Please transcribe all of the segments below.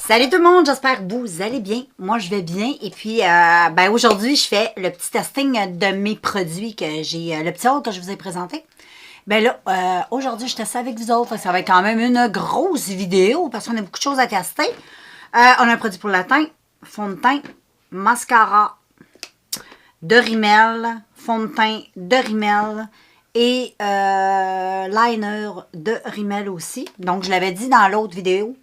Salut tout le monde, j'espère que vous allez bien. Moi, je vais bien. Et puis, aujourd'hui, je fais le petit testing de mes produits que j'ai, le petit haul que je vous ai présenté. Aujourd'hui, je teste avec vous autres. Ça va être quand même une grosse vidéo parce qu'on a beaucoup de choses à tester. On a un produit pour le teint, fond de teint, mascara de rimel, fond de teint de rimel et liner de rimel aussi. Donc, je l'avais dit dans l'autre vidéo.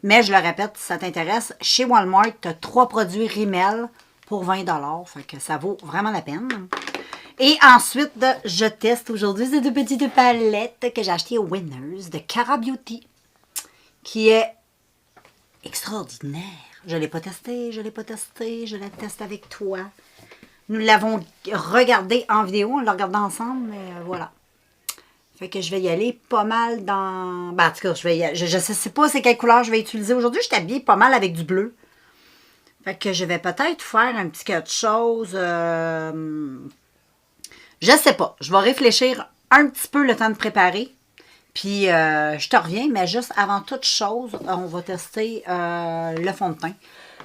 Mais je le répète, si ça t'intéresse, chez Walmart, tu as 3 produits Rimmel pour 20 $. Fait que ça vaut vraiment la peine. Et ensuite, je teste aujourd'hui ces deux petites palettes que j'ai achetées au Winners de Cara Beauty, qui est extraordinaire. Je ne l'ai pas testé, je la teste avec toi. Nous l'avons regardé en vidéo, on l'a regardé ensemble, mais voilà. Fait que je vais y aller pas mal dans... Ben, en tout cas, je sais pas c'est quelle couleur je vais utiliser. Aujourd'hui, je suis habillée pas mal avec du bleu. Fait que je vais peut-être faire un petit quelque chose. Je sais pas. Je vais réfléchir un petit peu le temps de préparer. Puis, je te reviens. Mais juste avant toute chose, on va tester le fond de teint.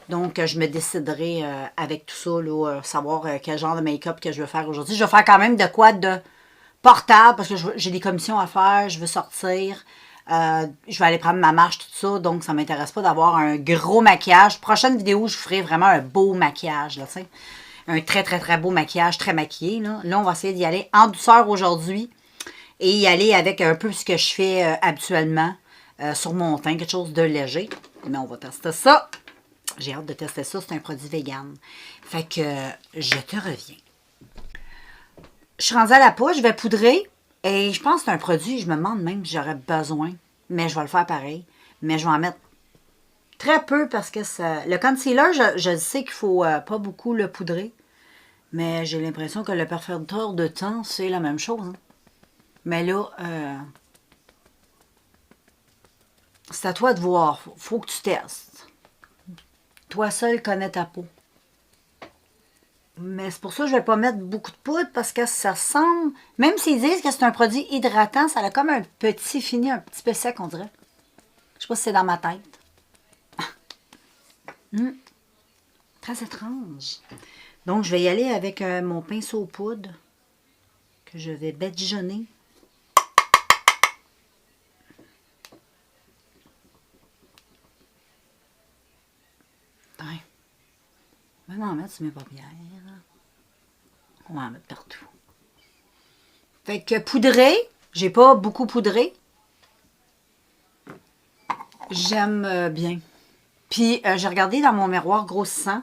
Donc, je me déciderai avec tout ça, là, savoir quel genre de make-up que je vais faire aujourd'hui. Je vais faire quand même de quoi de portable, parce que j'ai des commissions à faire, je veux sortir, je vais aller prendre ma marche, tout ça, donc ça ne m'intéresse pas d'avoir un gros maquillage. Prochaine vidéo, je ferai vraiment un beau maquillage, là, tu sais. Un très, très, très beau maquillage, très maquillé, là. Là, on va essayer d'y aller en douceur aujourd'hui et y aller avec un peu ce que je fais habituellement sur mon teint, quelque chose de léger. Mais on va tester ça. J'ai hâte de tester ça, c'est un produit vegan. Fait que je te reviens. Je suis rendue à la peau, je vais poudrer. Et je pense que c'est un produit, je me demande même si j'aurais besoin. Mais je vais le faire pareil. Mais je vais en mettre très peu parce que ça... Le concealer, je sais qu'il ne faut pas beaucoup le poudrer. Mais j'ai l'impression que le perfecteur de teint, c'est la même chose. Hein. Mais là, c'est à toi de voir. Faut que tu testes. Toi seul connais ta peau. Mais c'est pour ça que je ne vais pas mettre beaucoup de poudre parce que ça semble, même s'ils disent que c'est un produit hydratant, ça a comme un petit fini, un petit peu sec, on dirait. Je sais pas si c'est dans ma tête. Très étrange. Donc, je vais y aller avec mon pinceau poudre que je vais badigeonner. On va en mettre sur mes paupières. On va en mettre partout. Fait que poudré, j'ai pas beaucoup poudré. J'aime bien. Puis, j'ai regardé dans mon miroir grossissant.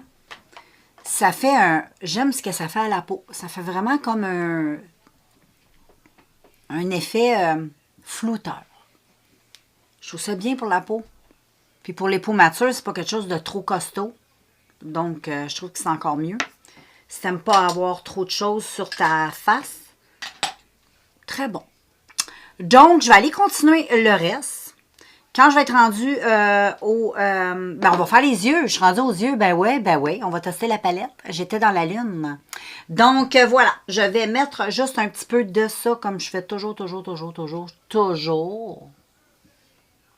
Ça fait un... J'aime ce que ça fait à la peau. Ça fait vraiment comme un effet flouteur. Je trouve ça bien pour la peau. Puis pour les peaux matures, c'est pas quelque chose de trop costaud. Donc, je trouve que c'est encore mieux. Si tu n'aimes pas avoir trop de choses sur ta face, très bon. Donc, je vais aller continuer le reste. Quand je vais être rendue on va faire les yeux. Je suis rendue aux yeux. Ben ouais, on va tester la palette. J'étais dans la lune. Donc, voilà. Je vais mettre juste un petit peu de ça, comme je fais toujours.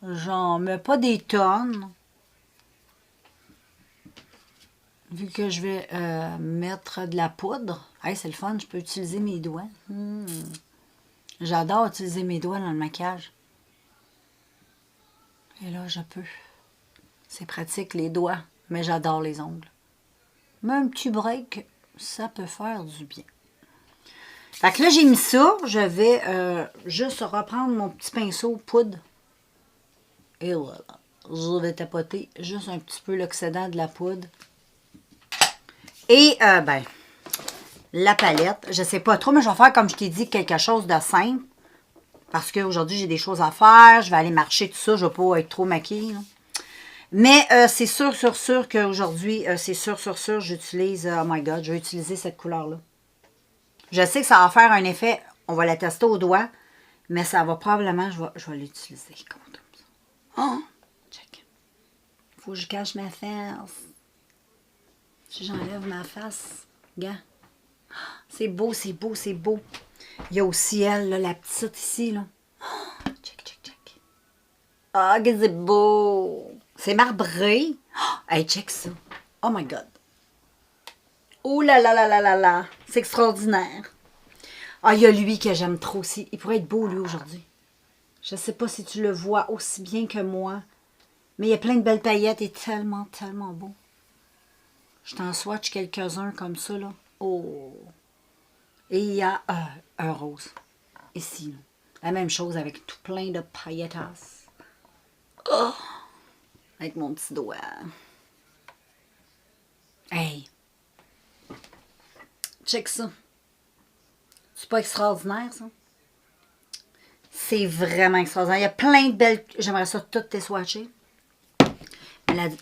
J'en mets pas des tonnes. Vu que je vais mettre de la poudre. Hey, c'est le fun, je peux utiliser mes doigts. J'adore utiliser mes doigts dans le maquillage. Et là, je peux. C'est pratique, les doigts. Mais j'adore les ongles. Mais un petit break, ça peut faire du bien. Fait que là, j'ai mis ça. Je vais juste reprendre mon petit pinceau poudre. Et voilà. Je vais tapoter juste un petit peu l'excédent de la poudre. Et, la palette, je sais pas trop, mais je vais faire, comme je t'ai dit, quelque chose de simple. Parce qu'aujourd'hui, j'ai des choses à faire. Je vais aller marcher, tout ça. Je ne vais pas être trop maquillée. Là. Mais c'est sûr qu'aujourd'hui, c'est sûr, j'utilise... oh my God, je vais utiliser cette couleur-là. Je sais que ça va faire un effet... On va la tester au doigt. Mais ça va probablement... Je vais l'utiliser comme ça. Oh! Check. Faut que je cache ma face. Si j'enlève ma face, gars. C'est beau. Il y a aussi elle, là, la petite ici, là. Check. Ah, que c'est beau! C'est marbré. Oh, hey, check ça. Oh my God. Oh là là là là là là. C'est extraordinaire. Ah, il y a lui que j'aime trop aussi. Il pourrait être beau, lui, aujourd'hui. Je ne sais pas si tu le vois aussi bien que moi. Mais il y a plein de belles paillettes et tellement, tellement beau. Je t'en swatch quelques-uns comme ça, là. Oh! Et il y a un rose. Ici, là. La même chose avec tout plein de pailletas. Oh! Avec mon petit doigt. Hey! Check ça. C'est pas extraordinaire, ça? C'est vraiment extraordinaire. Il y a plein de belles... J'aimerais ça toutes les swatcher.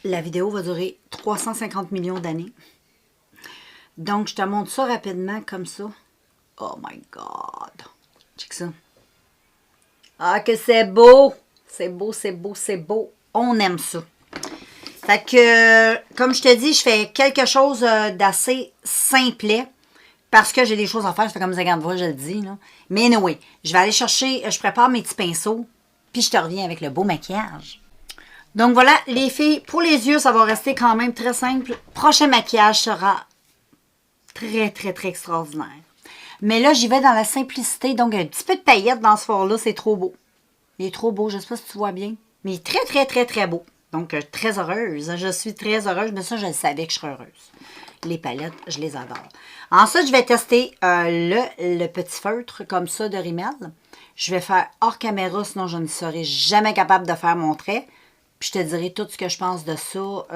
La vidéo va durer 350 millions d'années. Donc, je te montre ça rapidement comme ça. Oh my God! Check ça. Ah, que c'est beau! C'est beau, c'est beau, c'est beau. On aime ça. Fait que, comme je te dis, je fais quelque chose d'assez simplet. Parce que j'ai des choses à faire. Ça fait comme 50 fois, je le dis. Là. Mais anyway, je vais aller chercher, je prépare mes petits pinceaux. Puis je te reviens avec le beau maquillage. Donc voilà, les filles, pour les yeux, ça va rester quand même très simple. Prochain maquillage sera très, très, très extraordinaire. Mais là, j'y vais dans la simplicité. Donc, un petit peu de paillettes dans ce fort-là, c'est trop beau. Il est trop beau, je ne sais pas si tu vois bien. Mais il est très, très, très, très beau. Donc, très heureuse. Je suis très heureuse, mais ça, je le savais que je serais heureuse. Les palettes, je les adore. Ensuite, je vais tester le petit feutre comme ça de Rimmel. Je vais faire hors caméra, sinon je ne serai jamais capable de faire mon trait. Puis je te dirai tout ce que je pense de ça.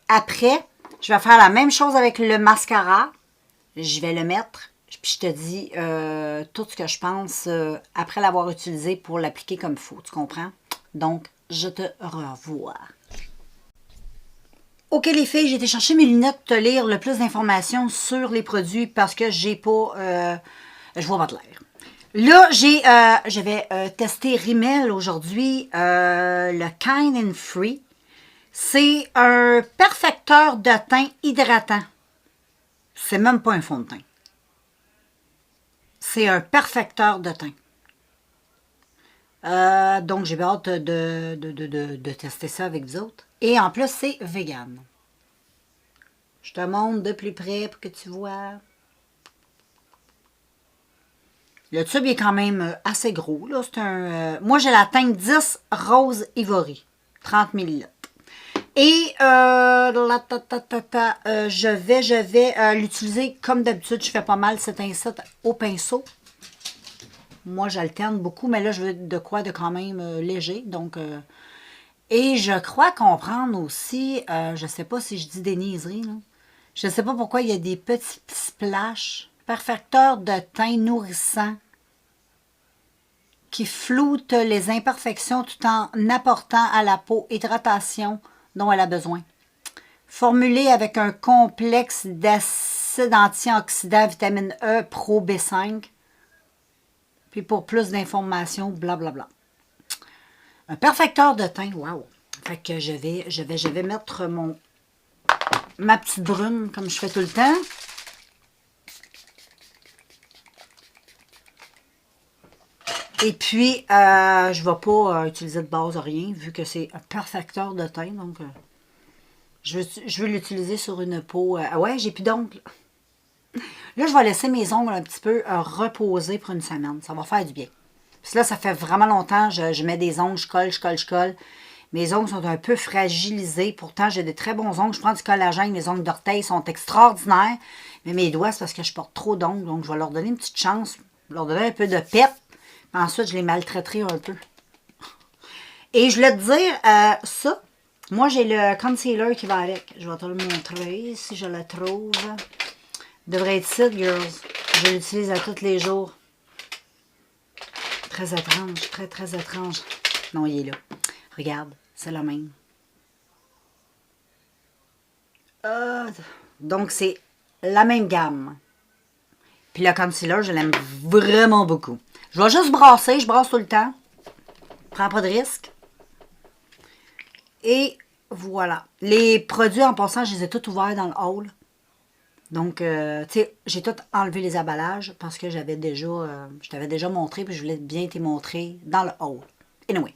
Après, je vais faire la même chose avec le mascara. Je vais le mettre. Puis je te dis tout ce que je pense après l'avoir utilisé pour l'appliquer comme il faut. Tu comprends? Donc, je te revois. OK, les filles, j'ai été chercher mes lunettes pour te lire le plus d'informations sur les produits parce que j'ai pas... je vois pas de l'air. Là, je vais tester Rimmel aujourd'hui, le Kind and Free. C'est un perfecteur de teint hydratant. C'est même pas un fond de teint. C'est un perfecteur de teint. Donc, j'ai hâte de tester ça avec vous autres. Et en plus, c'est vegan. Je te montre de plus près pour que tu vois. Le tube est quand même assez gros. Là. C'est un, moi, j'ai la teinte 10 rose ivory. 30 ml. Et je vais l'utiliser comme d'habitude. Je fais pas mal cet incite au pinceau. Moi, j'alterne beaucoup, mais là, je veux de quoi de quand même léger. Donc, et je crois comprendre aussi, je ne sais pas si je dis des niaiseries, là. Je ne sais pas pourquoi il y a des petits splashes. Perfecteur de teint nourrissant qui floute les imperfections tout en apportant à la peau hydratation dont elle a besoin. Formulé avec un complexe d'acide antioxydant vitamine E Pro B5. Puis pour plus d'informations, blablabla. Un perfecteur de teint, wow! Fait que je vais mettre ma petite brume comme je fais tout le temps. Et puis, je ne vais pas utiliser de base rien, vu que c'est un perfecteur de teint. Donc, je veux l'utiliser sur une peau. Ouais, j'ai plus d'ongles. Là, je vais laisser mes ongles un petit peu reposer pour une semaine. Ça va faire du bien. Parce que là, ça fait vraiment longtemps, je mets des ongles, je colle. Mes ongles sont un peu fragilisés. Pourtant, j'ai de très bons ongles. Je prends du collagène. Mes ongles d'orteil sont extraordinaires. Mais mes doigts, c'est parce que je porte trop d'ongles. Donc, je vais leur donner une petite chance. Leur donner un peu de pep. Ensuite, je les maltraiterai un peu. Et je voulais te dire, ça, moi, j'ai le concealer qui va avec. Je vais te le montrer si je le trouve. Devrait être ici, girls. Je l'utilise à tous les jours. Très étrange, très, très étrange. Non, il est là. Regarde, c'est le même. Donc, c'est la même gamme. Puis le concealer, je l'aime vraiment beaucoup. Je vais juste brasser, je brasse tout le temps. Prends pas de risque. Et voilà. Les produits, en passant, je les ai tous ouverts dans le haul. Donc, tu sais, j'ai tout enlevé les emballages parce que je t'avais déjà montré, puis je voulais bien te montrer dans le haul. Anyway.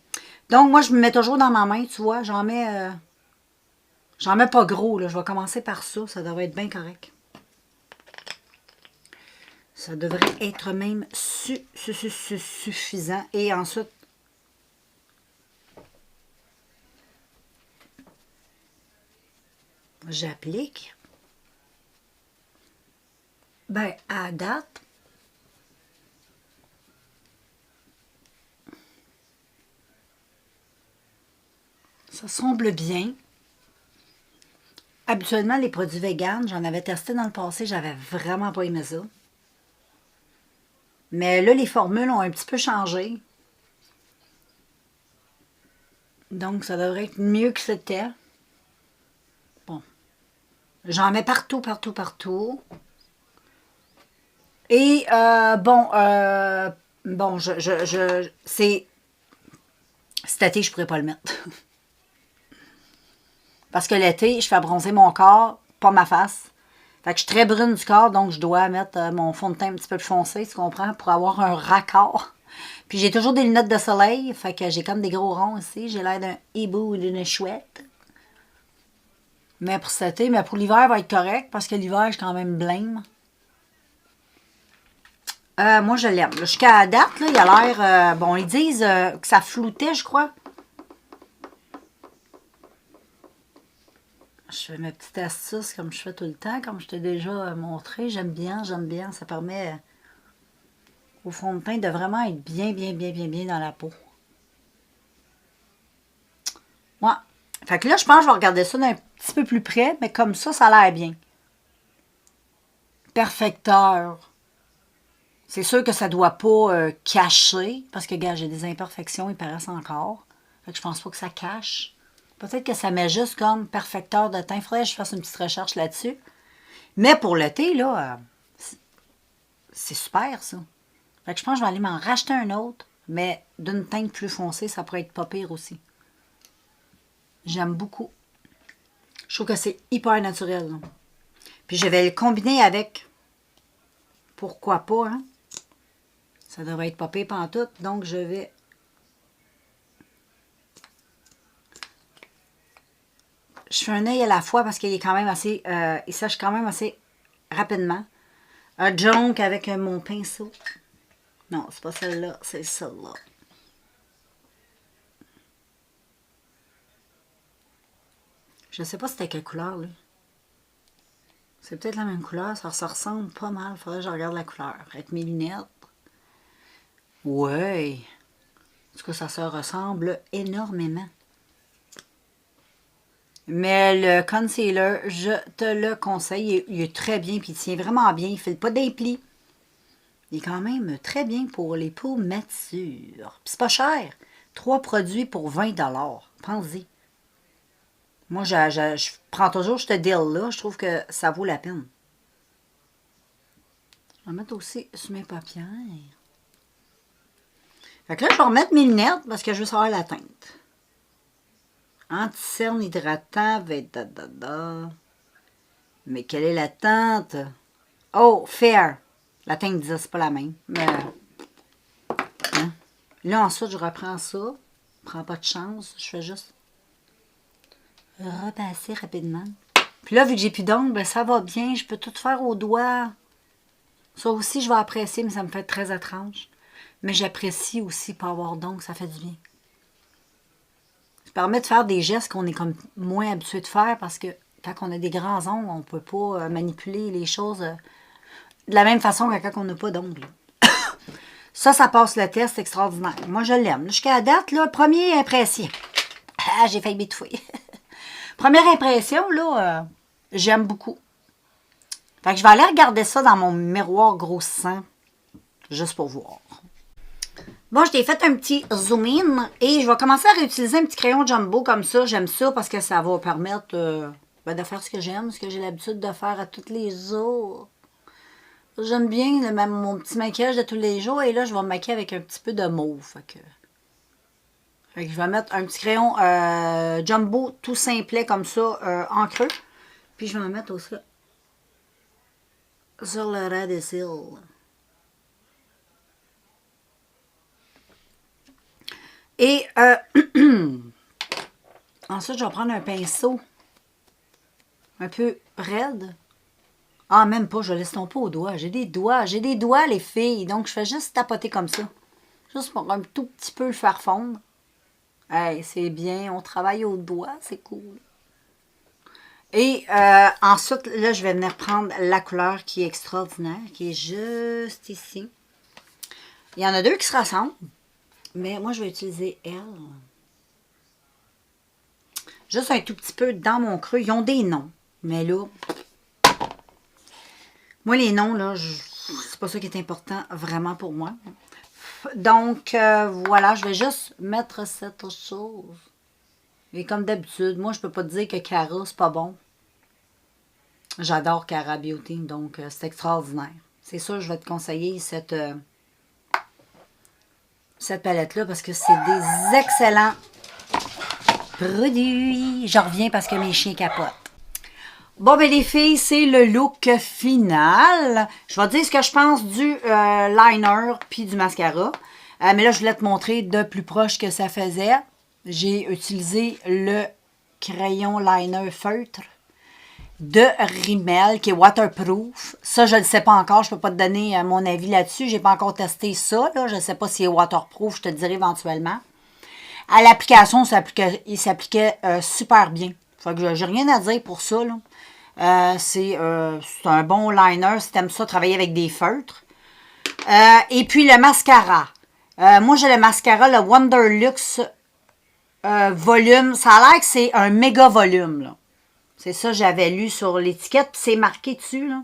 Donc, moi, je me mets toujours dans ma main, tu vois. J'en mets pas gros, là. Je vais commencer par ça. Ça devrait être bien correct. Ça devrait être même suffisant. Et ensuite, j'applique. Ben, à date, ça semble bien. Habituellement, les produits véganes, j'en avais testé dans le passé, j'avais vraiment pas aimé ça. Mais là, les formules ont un petit peu changé. Donc, ça devrait être mieux que c'était. Bon. J'en mets partout, partout, partout. Et, bon, c'est... Cet été, je pourrais pas le mettre. Parce que l'été, je fais bronzer mon corps, pas ma face. Fait que je suis très brune du corps, donc je dois mettre mon fond de teint un petit peu plus foncé, tu comprends, pour avoir un raccord. Puis j'ai toujours des lunettes de soleil, fait que j'ai comme des gros ronds ici. J'ai l'air d'un hibou ou d'une chouette. Mais pour cet été, mais pour l'hiver, va être correct, parce que l'hiver, je suis quand même blême. Moi, je l'aime. Jusqu'à date, là, il a l'air... bon, ils disent que ça floutait, je crois. Je fais mes petites astuces comme je fais tout le temps, comme je t'ai déjà montré. J'aime bien, j'aime bien. Ça permet au fond de teint de vraiment être bien, bien, bien, bien, bien dans la peau. Ouais. Fait que là, je pense que je vais regarder ça d'un petit peu plus près, mais comme ça a l'air bien. Perfecteur. C'est sûr que ça ne doit pas cacher, parce que, gars, j'ai des imperfections, ils paraissent encore. Fait que je pense pas que ça cache. Peut-être que ça met juste comme perfecteur de teint. Il faudrait que je fasse une petite recherche là-dessus. Mais pour l'été, là, c'est super, ça. Fait que je pense que je vais aller m'en racheter un autre, mais d'une teinte plus foncée, ça pourrait être pas pire aussi. J'aime beaucoup. Je trouve que c'est hyper naturel. Là. Puis je vais le combiner avec, pourquoi pas, hein? Ça devrait être pas pire pantoute, donc je vais... Je fais un œil à la fois parce qu'il est quand même assez... il sèche quand même assez rapidement. Un jonc avec mon pinceau. Non, c'est pas celle-là, c'est celle-là. Je sais pas c'était quelle couleur, là. C'est peut-être la même couleur, ça ressemble pas mal. Faudrait que je regarde la couleur. Avec mes lunettes. Ouais. En tout cas, ça se ressemble énormément. Mais le concealer, je te le conseille. Il est très bien, puis il tient vraiment bien. Il ne fait pas d'impli. Il est quand même très bien pour les peaux matures. Puis c'est pas cher. 3 produits pour 20 $. Pensez-y. Moi, je prends toujours ce deal-là. Je trouve que ça vaut la peine. Je vais mettre aussi sur mes paupières. Fait que là, je vais remettre mes lunettes parce que je veux savoir la teinte. Anti-cerne hydratant, mais quelle est la teinte? Oh, Fair. La teinte 10, c'est pas la même. Mais, hein? Là, ensuite, je reprends ça. Je prends pas de chance. Je fais juste repasser rapidement. Puis là, vu que j'ai plus d'ongles, ben ça va bien. Je peux tout faire au doigt. Ça aussi, je vais apprécier, mais ça me fait très étrange. Mais j'apprécie aussi pas avoir d'ongles, ça fait du bien. Ça permet de faire des gestes qu'on est comme moins habitué de faire parce que quand on a des grands ongles, on ne peut pas manipuler les choses de la même façon que quand on n'a pas d'ongles. Ça passe le test extraordinaire. Moi, je l'aime. Jusqu'à la date, là, première impression. Ah, j'ai failli m'étouffer. Première impression, là, j'aime beaucoup. Fait que je vais aller regarder ça dans mon miroir grossissant, juste pour voir. Bon, je t'ai fait un petit zoom in et je vais commencer à réutiliser un petit crayon jumbo comme ça. J'aime ça parce que ça va permettre de faire ce que j'aime, ce que j'ai l'habitude de faire à tous les jours. J'aime bien même mon petit maquillage de tous les jours et là, je vais me maquiller avec un petit peu de mauve. Fait que je vais mettre un petit crayon jumbo tout simplet comme ça en creux. Puis je vais en mettre aussi sur le ras des cils. Et ensuite, je vais prendre un pinceau un peu raide. Ah, même pas, je laisse ton pas aux doigts. J'ai des doigts, les filles. Donc, je fais juste tapoter comme ça. Juste pour un tout petit peu le faire fondre. Hey, c'est bien, on travaille aux doigts, c'est cool. Et ensuite, là, je vais venir prendre la couleur qui est extraordinaire, qui est juste ici. Il y en a deux qui se ressemblent, mais moi, je vais utiliser elle. Juste un tout petit peu dans mon creux. Ils ont des noms, mais là, moi, les noms, là, c'est pas ça qui est important vraiment pour moi. Donc, voilà, je vais juste mettre cette chose. Et comme d'habitude, moi, je peux pas te dire que Cara, c'est pas bon. J'adore Cara Beauty, donc c'est extraordinaire. C'est sûr, je vais te conseiller cette palette-là parce que c'est des excellents produits. Je reviens parce que mes chiens capotent. Bon, ben les filles, c'est le look final. Je vais te dire ce que je pense du liner puis du mascara. Mais là, je voulais te montrer de plus proche que ça faisait. J'ai utilisé le crayon liner feutre de Rimmel qui est waterproof. Ça, je ne le sais pas encore. Je ne peux pas te donner mon avis là-dessus. Je n'ai pas encore testé ça. Là. Je ne sais pas s'il est waterproof. Je te le dirai éventuellement. À l'application, il s'appliquait super bien. Fait que j'ai rien à dire pour ça. C'est un bon liner si tu aimes ça, travailler avec des feutres. Et puis le mascara. Moi, j'ai le mascara, le Wonderluxe volume. Ça a l'air que c'est un méga volume. Là. C'est ça, j'avais lu sur l'étiquette. Puis c'est marqué dessus. Là.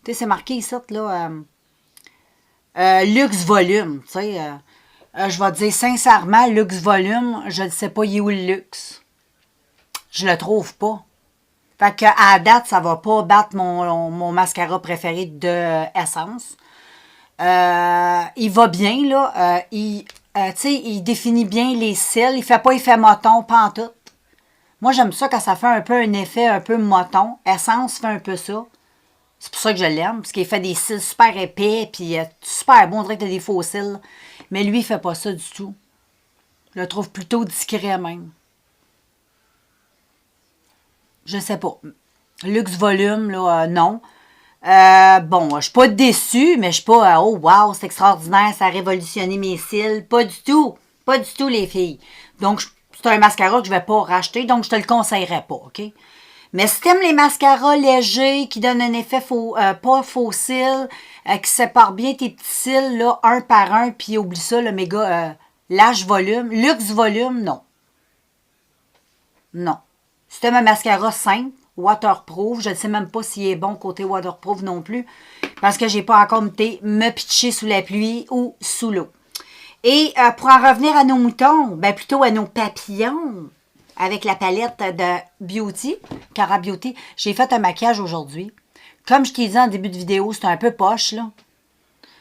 Tu sais, c'est marqué ici, là. Luxe volume. Tu sais, je vais te dire sincèrement, luxe volume, je ne sais pas il est où le luxe. Je le trouve pas. Fait que à date, ça va pas battre mon mascara préféré de Essence. Il va bien, là. Tu sais, il définit bien les cils. Il fait pas effet moton, pantoute. Moi, j'aime ça quand ça fait un peu un effet un peu moton. Essence fait un peu ça. C'est pour ça que je l'aime, parce qu'il fait des cils super épais, puis super bon, on dirait que t'as des faux cils. Mais lui, il fait pas ça du tout. Je le trouve plutôt discret même. Je sais pas. Luxe volume, là, non. Bon, je suis pas déçue, mais je suis pas, oh wow, c'est extraordinaire, ça a révolutionné mes cils. Pas du tout. Pas du tout, les filles. Donc, c'est un mascara que je vais pas racheter, donc je te le conseillerais pas, OK? Mais si t'aimes les mascaras légers, qui donnent un effet pas faux cils, qui séparent bien tes petits cils, là, un par un, puis oublie ça, le méga lâche volume, luxe volume, non. Non. Si t'aimes un mascara simple, waterproof, je ne sais même pas s'il est bon côté waterproof non plus, parce que j'ai pas encore me pitcher sous la pluie ou sous l'eau. Et pour en revenir à nos moutons, ben plutôt à nos papillons, avec la palette de Beauty, Cara Beauty, j'ai fait un maquillage aujourd'hui. Comme je t'ai dit en début de vidéo, c'est un peu poche, là.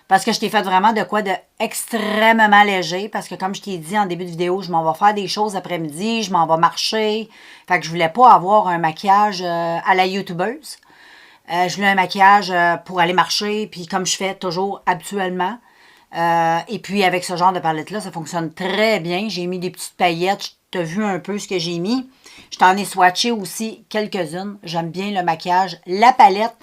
Parce que je t'ai fait vraiment de quoi de extrêmement léger. Parce que comme je t'ai dit en début de vidéo, je m'en vais faire des choses après-midi, je m'en vais marcher. Fait que je voulais pas avoir un maquillage à la youtubeuse. Je voulais un maquillage pour aller marcher, puis comme je fais toujours habituellement. Et puis avec ce genre de palette-là, ça fonctionne très bien. J'ai mis des petites paillettes. Tu as vu un peu ce que j'ai mis. Je t'en ai swatché aussi quelques-unes. J'aime bien le maquillage. La palette,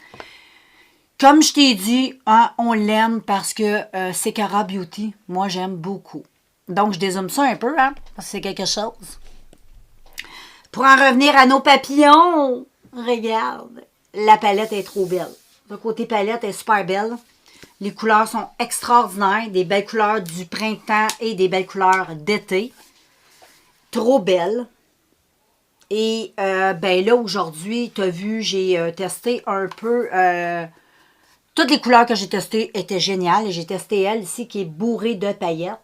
comme je t'ai dit, hein, on l'aime parce que c'est Cara Beauty. Moi, j'aime beaucoup. Donc, je dézoome ça un peu, hein, parce que c'est quelque chose. Pour en revenir à nos papillons, regarde, la palette est trop belle. Le côté palette est super belle. Les couleurs sont extraordinaires. Des belles couleurs du printemps et des belles couleurs d'été. Trop belles. Et ben là, aujourd'hui, tu as vu, j'ai testé un peu... toutes les couleurs que j'ai testées étaient géniales. Et j'ai testé elle ici qui est bourrée de paillettes.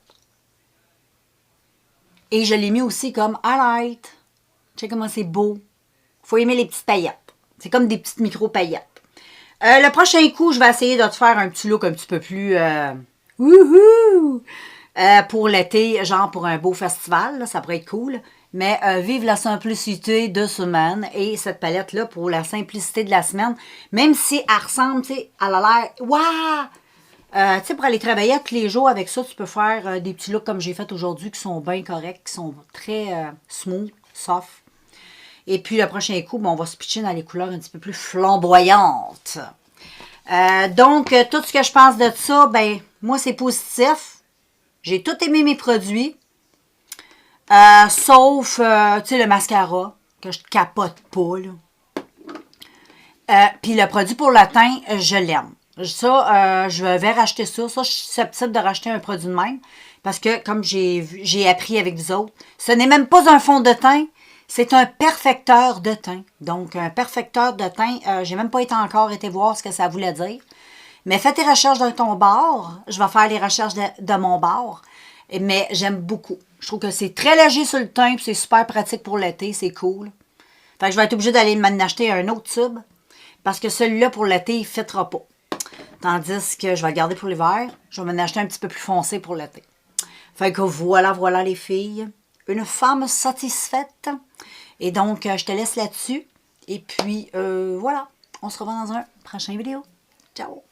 Et je l'ai mis aussi comme highlight. Tu sais comment c'est beau. Faut aimer les petites paillettes. C'est comme des petites micro-paillettes. Le prochain coup, je vais essayer de te faire un petit look un petit peu plus... wouhou! Pour l'été, genre pour un beau festival. Là, ça pourrait être cool. Mais vive la simplicité de semaine. Et cette palette-là, pour la simplicité de la semaine, même si elle ressemble, tu sais, elle a l'air... Waouh! Tu sais, pour aller travailler tous les jours avec ça, tu peux faire des petits looks comme j'ai fait aujourd'hui qui sont bien corrects, qui sont très smooth, soft. Et puis le prochain coup, bon, on va se pitcher dans les couleurs un petit peu plus flamboyantes. Donc, tout ce que je pense de ça, ben, moi, c'est positif. J'ai tout aimé mes produits. Sauf, tu sais, le mascara, que je capote pas, là. Puis le produit pour le teint, je l'aime. Ça, je vais racheter ça. Ça, je suis susceptible de racheter un produit de même. Parce que, comme j'ai appris avec vous autres, ce n'est même pas un fond de teint, c'est un perfecteur de teint. Donc, un perfecteur de teint, j'ai même pas encore été voir ce que ça voulait dire. Mais fais tes recherches de ton bord. Je vais faire les recherches de mon bord. Mais j'aime beaucoup. Je trouve que c'est très léger sur le teint, puis c'est super pratique pour l'été, c'est cool. Fait que je vais être obligée d'aller m'en acheter un autre tube. Parce que celui-là, pour l'été, il ne fêtera pas. Tandis que je vais le garder pour l'hiver. Je vais m'en acheter un petit peu plus foncé pour l'été. Fait que voilà, voilà les filles. Une femme satisfaite. Et donc, je te laisse là-dessus. Et puis, voilà. On se revoit dans un prochain vidéo. Ciao!